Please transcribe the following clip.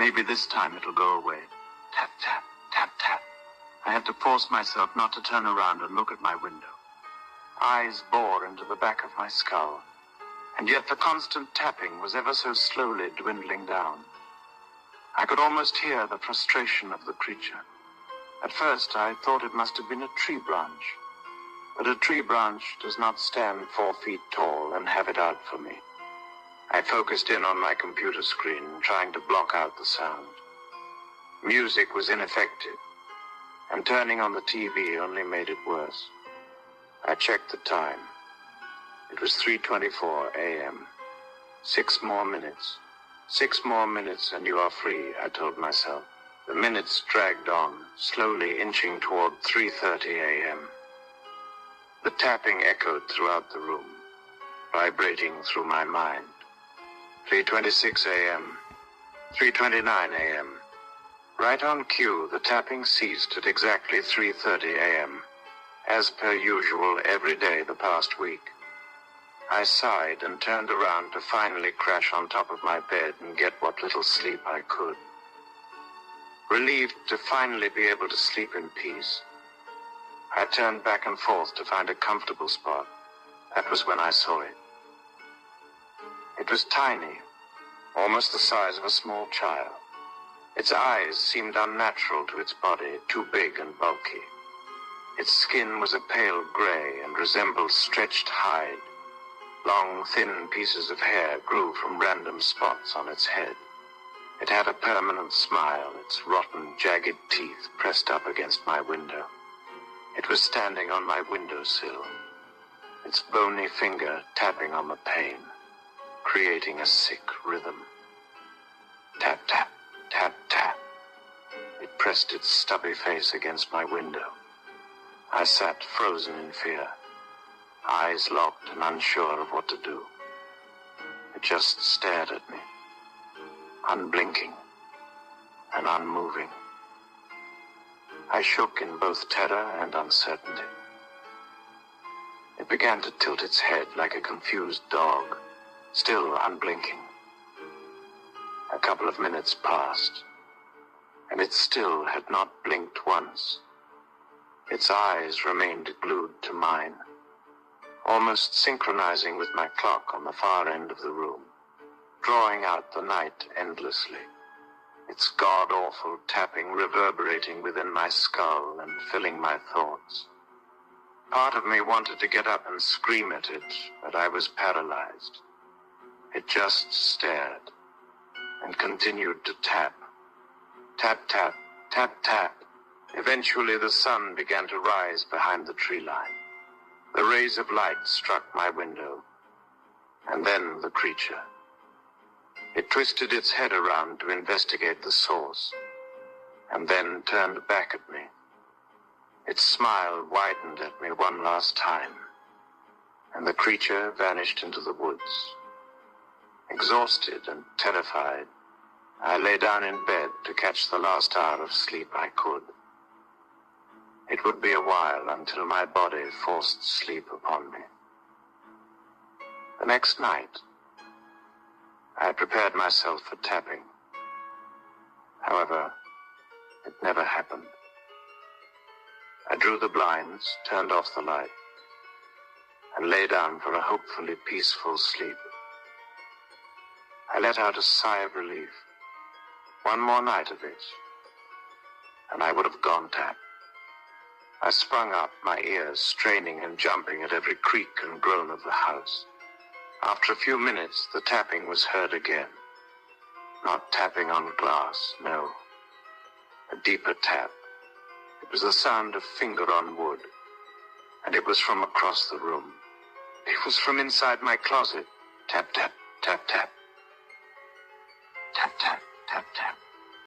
Maybe this time it'll go away. Tap, tap, tap, tap. I had to force myself not to turn around and look at my window. Eyes bore into the back of my skull, and yet the constant tapping was ever so slowly dwindling down. I could almost hear the frustration of the creature. At first I thought it must have been a tree branch, but a tree branch does not stand 4 feet tall and have it out for me. I focused in on my computer screen, trying to block out the sound. Music was ineffective, and turning on the TV only made it worse. I checked the time. It was 3:24 a.m. 6 more minutes. 6 more minutes and you are free, I told myself. The minutes dragged on, slowly inching toward 3:30 a.m. The tapping echoed throughout the room, vibrating through my mind. 3:26 a.m. 3:29 a.m. Right on cue, the tapping ceased at exactly 3:30 a.m., as per usual every day the past week. I sighed and turned around to finally crash on top of my bed and get what little sleep I could. Relieved to finally be able to sleep in peace, I turned back and forth to find a comfortable spot. That was when I saw it. It was tiny, almost the size of a small child. Its eyes seemed unnatural to its body, too big and bulky. Its skin was a pale gray and resembled stretched hide. Long, thin pieces of hair grew from random spots on its head. It had a permanent smile, its rotten, jagged teeth pressed up against my window. It was standing on my windowsill, its bony finger tapping on the pane, creating a sick rhythm. Tap, tap, tap, tap. It pressed its stubby face against my window. I sat frozen in fear, eyes locked and unsure of what to do. It just stared at me, unblinking and unmoving. I shook in both terror and uncertainty. It began to tilt its head like a confused dog, still unblinking. A couple of minutes passed, and it still had not blinked once. Its eyes remained glued to mine, almost synchronizing with my clock on the far end of the room, drawing out the night endlessly, its god-awful tapping reverberating within my skull and filling my thoughts. Part of me wanted to get up and scream at it, but I was paralyzed. It just stared and continued to tap. Tap, tap, tap, tap. Eventually the sun began to rise behind the tree line. The rays of light struck my window, and then the creature. It twisted its head around to investigate the source, and then turned back at me. Its smile widened at me one last time, and the creature vanished into the woods. Exhausted and terrified, I lay down in bed to catch the last hour of sleep I could. It would be a while until my body forced sleep upon me. The next night, I prepared myself for tapping. However, it never happened. I drew the blinds, turned off the light, and lay down for a hopefully peaceful sleep. I let out a sigh of relief. One more night of it, and I would have gone tap. I sprung up, my ears straining and jumping at every creak and groan of the house. After a few minutes, the tapping was heard again. Not tapping on glass, no. A deeper tap. It was the sound of finger on wood, and it was from across the room. It was from inside my closet. Tap, tap, tap, tap. Tap, tap, tap, tap.